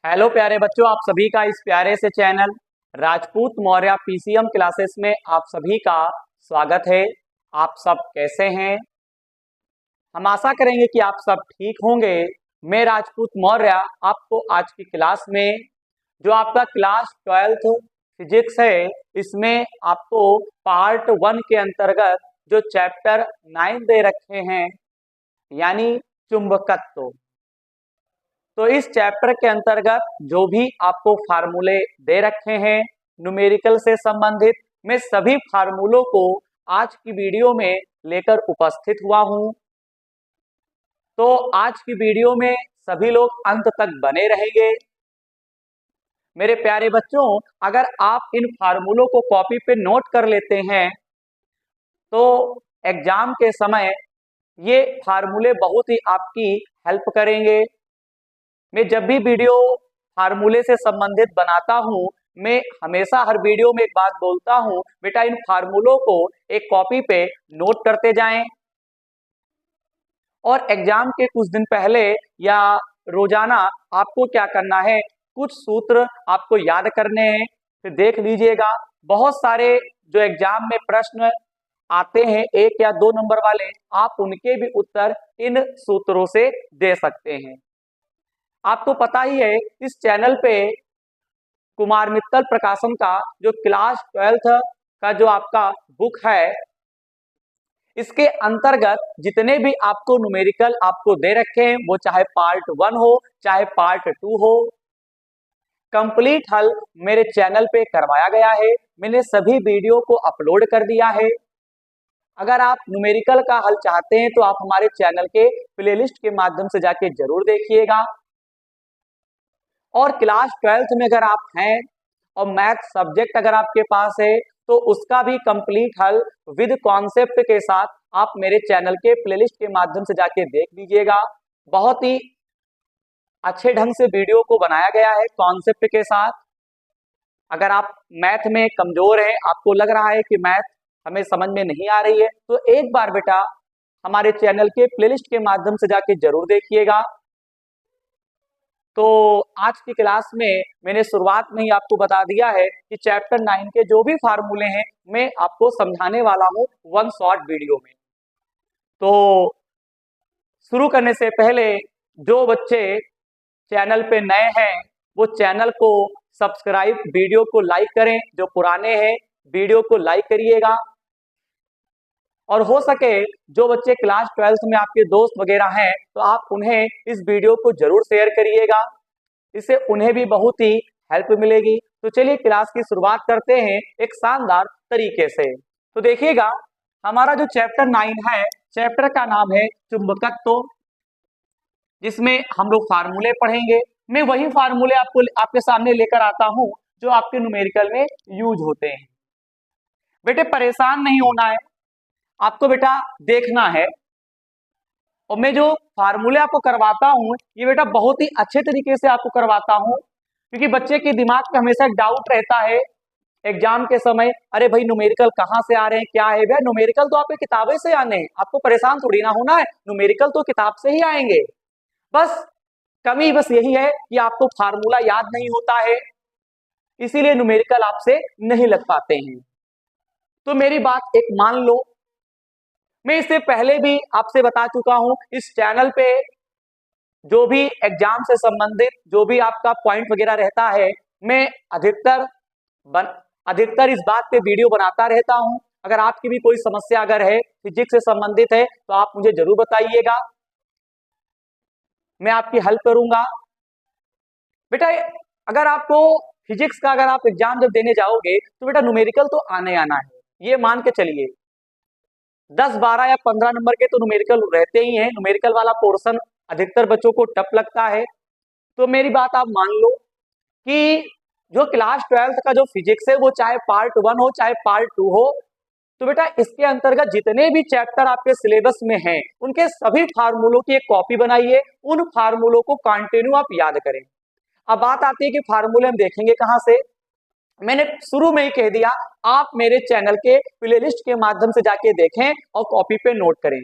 Hello प्यारे बच्चों, आप सभी का इस प्यारे से channel Rajput Maurya PCM classes में आप सभी का स्वागत है। आप सब कैसे हैं? हम आशा करेंगे कि आप सब ठीक होंगे। मैं राजपूत मौर्य आपको आज की क्लास में जो आपका क्लास 12th फिजिक्स है, इसमें आपको पार्ट 1 के अंतर्गत जो चैप्टर 9 दे रखे हैं, यानी चुंबकत्व। तो इस चैप्टर के अंतर्गत जो भी आपको फार्मूले दे रखे हैं न्यूमेरिकल से संबंधित, मैं सभी फार्मूलों को आज की वीडियो में लेकर उपस्थित हुआ हूं। तो आज की वीडियो में सभी लोग अंत तक बने रहेंगे। मेरे प्यारे बच्चों, अगर आप इन फार्मूलों को कॉपी पे नोट कर लेते हैं तो एग्जाम के समय ये फार्मूले बहुत ही आपकी हेल्प करेंगे। मैं जब भी वीडियो फार्मूले से संबंधित बनाता हूं, मैं हमेशा हर वीडियो में एक बात बोलता हूं, बेटा इन फार्मूलों को एक कॉपी पे नोट करते जाएं और एग्जाम के कुछ दिन पहले या रोजाना आपको क्या करना है, कुछ सूत्र आपको याद करने हैं। फिर देख लीजिएगा, बहुत सारे जो एग्जाम में प्रश्न आते हैं 1 या 2 नंबर वाले, आप उनके भी उत्तर इन सूत्रों से दे सकते हैं। आपको पता ही है, इस चैनल पे कुमार मित्तल प्रकाशन का जो क्लास 12th का जो आपका बुक है, इसके अंतर्गत जितने भी आपको न्यूमेरिकल आपको दे रखे हैं, वो चाहे पार्ट 1 हो चाहे पार्ट 2 हो, कंप्लीट हल मेरे चैनल पे करवाया गया है। मैंने सभी वीडियो को अपलोड कर दिया है। अगर आप न्यूमेरिकल का हल चाहते हैं तो आप हमारे चैनल के प्लेलिस्ट के माध्यम से जाके जरूर देखिएगा। और क्लास 12th में अगर आप हैं और मैथ सब्जेक्ट अगर आपके पास है, तो उसका भी कंप्लीट हल विद कॉन्सेप्ट के साथ आप मेरे चैनल के प्लेलिस्ट के माध्यम से जाके देख लीजिएगा। बहुत ही अच्छे ढंग से वीडियो को बनाया गया है कॉन्सेप्ट के साथ। अगर आप मैथ में कमजोर हैं, आपको लग रहा है कि मैथ हमें समझ में नहीं आ रही है, तो एक बार बेटा हमारे चैनल के प्लेलिस्ट के माध्यम से जाके जरूर देखिएगा। तो आज की क्लास में मैंने शुरुआत में ही आपको बता दिया है कि चैप्टर 9 के जो भी फार्मूले हैं मैं आपको समझाने वाला हूं वन शॉर्ट वीडियो में। तो शुरू करने से पहले जो बच्चे चैनल पे नए हैं वो चैनल को सब्सक्राइब, वीडियो को लाइक करें। जो पुराने हैं वीडियो को लाइक करिएगा। और हो सके जो बच्चे क्लास 12th में आपके दोस्त वगैरह हैं, तो आप उन्हें इस वीडियो को जरूर शेयर करिएगा, इससे उन्हें भी बहुत ही हेल्प मिलेगी। तो चलिए क्लास की शुरुआत करते हैं एक शानदार तरीके से। तो देखिएगा, हमारा जो चैप्टर 9 है, चैप्टर का नाम है चुंबकत्व, जिसमें हम लोग फार्मूले पढ़ेंगे। मैं वही फार्मूले आपको आपके सामने लेकर आता हूं जो आपके न्यूमेरिकल में यूज होते हैं। बेटे परेशान नहीं होना है, आपको बेटा देखना है। और मैं जो फार्मूले आपको करवाता हूं, ये बेटा बहुत ही अच्छे तरीके से आपको करवाता हूं, क्योंकि बच्चे के दिमाग में हमेशा एक डाउट रहता है एग्जाम के समय, अरे भाई न्यूमेरिकल कहाँ से आ रहे हैं, क्या है भैया? न्यूमेरिकल तो आपके किताबें से आने हैं, आपको परेशान थोड़ी ना होना है, न्यूमेरिकल तो किताब से ही आएंगे। बस कमी बस यही है कि आपको फार्मूला याद नहीं होता है, इसीलिए न्यूमेरिकल आपसे नहीं लग पाते हैं। तो मेरी बात एक मान लो, मैं इससे पहले भी आपसे बता चुका हूं, इस चैनल पे जो भी एग्जाम से संबंधित जो भी आपका पॉइंट वगैरह रहता है, मैं अधिकतर इस बात पे वीडियो बनाता रहता हूं। अगर आपकी भी कोई समस्या अगर है फिजिक्स से संबंधित है, तो आप मुझे जरूर बताइएगा, मैं आपकी हेल्प करूंगा। बेटा अगर आपको फिजिक्स का अगर आप एग्जाम जब देने जाओगे, तो बेटा न्यूमेरिकल तो आने आना है, ये मान के चलिए। 10, 12 या 15 नंबर के तो न्यूमेरिकल रहते ही हैं। न्यूमेरिकल वाला पोर्शन अधिकतर बच्चों को टफ लगता है। तो मेरी बात आप मान लो कि जो क्लास 12th का जो फिजिक्स है, वो चाहे पार्ट 1 हो चाहे पार्ट 2 हो, तो बेटा इसके अंतर्गत जितने भी चैप्टर आपके सिलेबस में हैं, उनके सभी फार्मूलों की एक कॉपी बनाइए, उन फार्मूलों को कंटिन्यू आप याद करें। अब बात आती है कि फार्मूले हम देखेंगे कहां से। मैंने शुरू में ही कह दिया, आप मेरे चैनल के प्लेलिस्ट के माध्यम से जाके देखें और कॉपी पे नोट करें।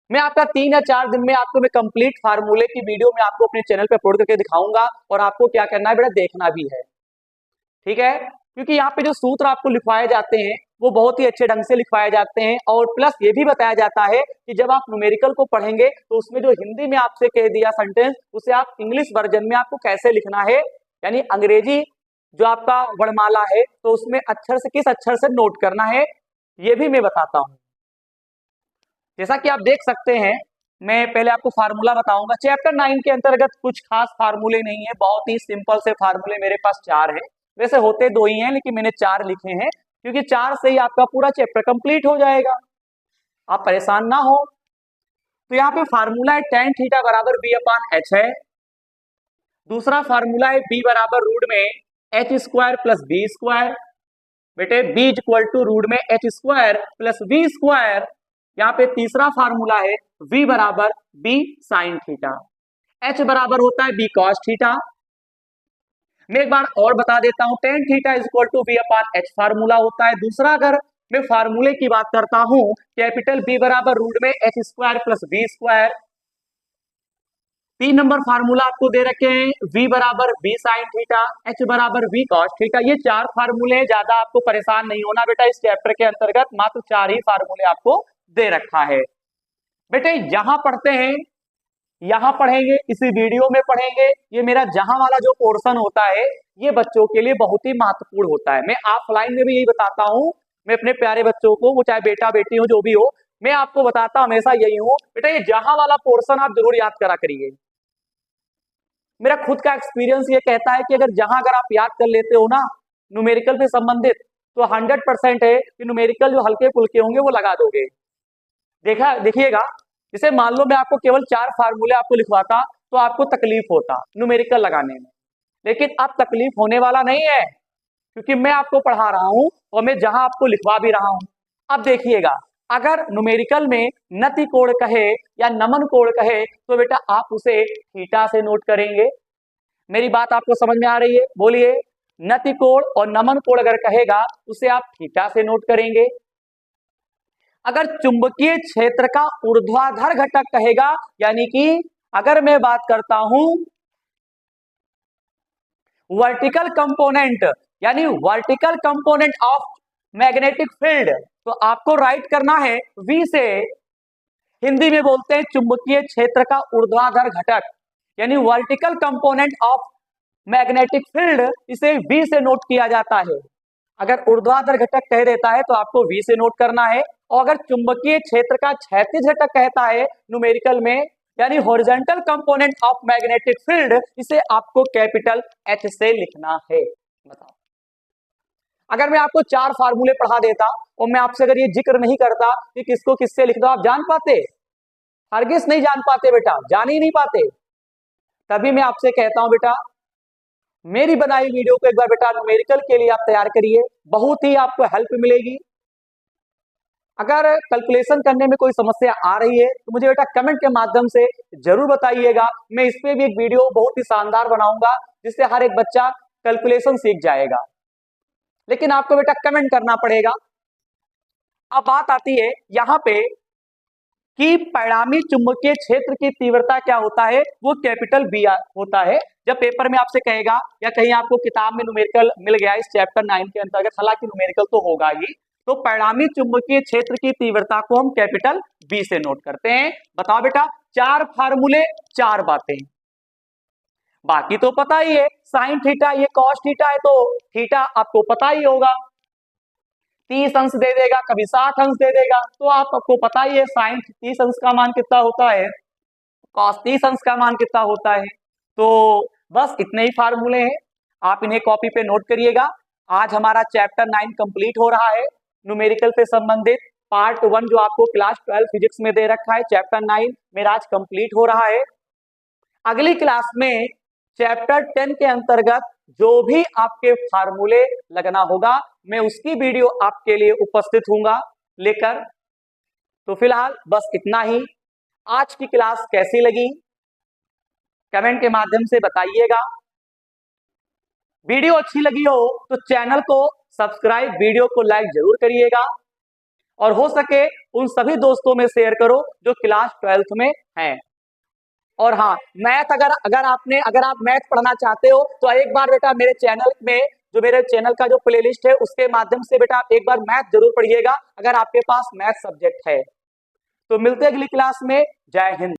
मैं आपका 3 या 4 दिन में आपको मैं कंप्लीट फार्मूले की वीडियो में आपको अपने चैनल पे अपलोड करके दिखाऊंगा, और आपको क्या करना है बेटा, देखना भी है, ठीक है। क्योंकि यहाँ पे जो सूत्र आपको लिखवाए जाते हैं वो बहुत ही अच्छे ढंग से लिखवाए जाते हैं, और प्लस ये भी बताया जाता है कि जब आप न्यूमेरिकल को पढ़ेंगे तो उसमें जो हिंदी में आपसे कह दिया सेंटेंस, उसे आप इंग्लिश वर्जन में आपको कैसे लिखना है, यानी अंग्रेजी जो आपका वर्णमाला है तो उसमें अक्षर से किस अक्षर से नोट करना है, ये भी मैं बताता हूं। जैसा कि आप देख सकते हैं, मैं पहले आपको फार्मूला बताऊंगा। चैप्टर 9 के अंतर्गत कुछ खास फार्मूले नहीं है, बहुत ही सिंपल से फार्मूले मेरे पास 4 है। वैसे होते 2 ही हैं, लेकिन मैंने 4 लिखे हैं, क्योंकि 4 से ही आपका पूरा चैप्टर कंप्लीट हो जाएगा, आप परेशान ना हो। तो यहाँ पे फार्मूला है tan थीटा बराबर b अपान h है। दूसरा फार्मूला है b बराबर रूट में h square plus B square. बेटे b इक्वल टू रूट में h square plus B square. यहाँ पे तीसरा फार्मूला है v बराबर b साइन थीटा, h बराबर होता है b कॉस थीटा। मैं एक बार और बता देता हूं, tan theta equal to b upon h formula होता है। दूसरा, अगर मैं फार्मूले की बात करता हूं, कैपिटल B बराबर रूट में h square plus B square. 3 number formula आपको दे रखे हैं, v बराबर b साइन थीटा, h बराबर v कॉस थीटा। ये 4 फार्मूले हैं, ज्यादा आपको परेशान नहीं होना बेटा, इस चैप्टर के अंतर्गत मात्र 4 ही फार्मूले आपको दे रखा है। बेटे यहां पढ़ते हैं, यहां पढ़ेंगे, इसी वीडियो में पढ़ेंगे। ये मेरा जहां वाला जो पोर्शन होता है ये बच्चों के लिए बहुत ही महत्वपूर्ण होता है। मैं ऑफलाइन में भी यही बताता हूं, मैं अपने प्यारे बच्चों को, वो चाहे बेटा बेटी हो जो भी हो, मैं आपको बताता हमेशा यही हूं, बेटा ये जहां वाला पोर्शन आप जरूर याद करा करिए। मेरा खुद का एक्सपीरियंस ये कहता है कि अगर आप याद कर लेते हो ना न्यूमेरिकल से संबंधित, तो 100% है कि न्यूमेरिकल जो हल्के फुल्के होंगे वो लगा दोगे। देखिएगा, जैसे मान लो मैं आपको केवल 4 फार्मूले आपको लिखवाता तो आपको तकलीफ होता न्यूमेरिकल लगाने में, लेकिन अब तकलीफ होने वाला नहीं है, क्योंकि मैं आपको पढ़ा रहा हूं और मैं जहां आपको लिखवा भी रहा हूं। अब देखिएगा, अगर न्यूमेरिकल में नति कोण कहे या नमन कोण कहे तो बेटा आप उसे थीटा से नोट करेंगे। मेरी बात आपको समझ में आ रही है? बोलिए। नति कोण और नमन कोण अगर कहेगा उसे आप थीटा से नोट करेंगे। अगर चुंबकीय क्षेत्र का ऊर्ध्वाधर घटक कहेगा, यानी कि अगर मैं बात करता हूं वर्टिकल कंपोनेंट, यानी vertical component of magnetic field, तो आपको राइट करना है V से, हिंदी में बोलते हैं चुंबकीय क्षेत्र का ऊर्ध्वाधर घटक, यानी vertical component of magnetic field, इसे V से नोट किया जाता है। अगर ऊर्ध्वाधर घटक कह देता है तो आपको V से नोट करना है, और अगर चुंबकीय क्षेत्र का क्षैतिज घटक कहता है न्यूमेरिकल में, यानी horizontal component of magnetic field, इसे आपको कैपिटल H से लिखना है। बताओ, अगर मैं आपको 4 फार्मूले पढ़ा देता और मैं आपसे अगर ये जिक्र नहीं करता कि किसको किससे लिख दो, आप जान पाते? हरगिज नहीं जान पाते बेटा, जान ही नहीं पाते। तभी मैं आपसे कहता हूं बेटा, मेरी बनाई वीडियो को एक बार बेटा न्यूमेरिकल के लिए आप तैयार करिए, बहुत ही आपको हेल्प मिलेगी। अगर कैलकुलेशन करने में कोई समस्या आ रही है तो मुझे बेटा कमेंट के माध्यम से जरूर बताइएगा, मैं इस पे भी एक वीडियो बहुत ही शानदार बनाऊंगा जिससे हर एक बच्चा कैलकुलेशन सीख जाएगा। लेकिन आपको बेटा कमेंट करना पड़ेगा। अब बात आती है यहाँ पे कि परिणामी चुंबकीय क्षेत्र की तीव्रता क्या होता है, वो कैपिटल B होता है। जब पेपर में आपसे कहेगा या कहीं आपको किताब में न्यूमेरिकल मिल गया इस चैप्टर 9 के अंतर्गत, हालांकि न्यूमेरिकल तो होगा ही, तो परिणामी चुंबकीय क्षेत्र की तीव्रता को हम कैपिटल B से नोट करते हैं। बताओ बेटा, 4 फार्मूले 4 बातें, बाकी तो पता ही है, साइन थीटा ये कॉस थीटा है तो थीटा आपको पता ही होगा, 30 अंश दे देगा, कभी 60 अंश दे देगा, तो आपको पता ही है साइन 30 अंश का मान कितना होता है, कॉस 30 अंश का मान कितना होता है। तो बस इतने ही फार्मूले हैं, आप इन्हें कॉपी पे नोट करिएगा। आज हमारा चैप्टर 9 कंप्लीट हो रहा है, न्यूमेरिकल से संबंधित पार्ट 1 जो आपको क्लास 12 फिजिक्स में दे रखा है, चैप्टर 9 मेरा आज कंप्लीट हो रहा है। अगली क्लास में चैप्टर 10 के अंतर्गत जो भी आपके फार्मूले लगना होगा, मैं उसकी वीडियो आपके लिए उपस्थित हूंगा लेकर। तो फिलहाल बस इतना ही। आज की क्लास कैसी लगी कमेंट के माध्यम से बताइएगा। वीडियो अच्छी लगी हो तो चैनल को सब्सक्राइब, वीडियो को लाइक जरूर करिएगा, और हो सके उन सभी दोस्तों में शेयर करो जो क्लास 12th में हैं। और हाँ, मैथ अगर आप मैथ पढ़ना चाहते हो तो एक बार बेटा मेरे चैनल में, जो मेरे चैनल का जो प्लेलिस्ट है उसके माध्यम से बेटा आप एक बार मैथ जरूर पढ़िएगा अगर आपके पास मैथ सब्जेक्ट है। तो मिलते हैं अगली क्लास में। जय हिंद।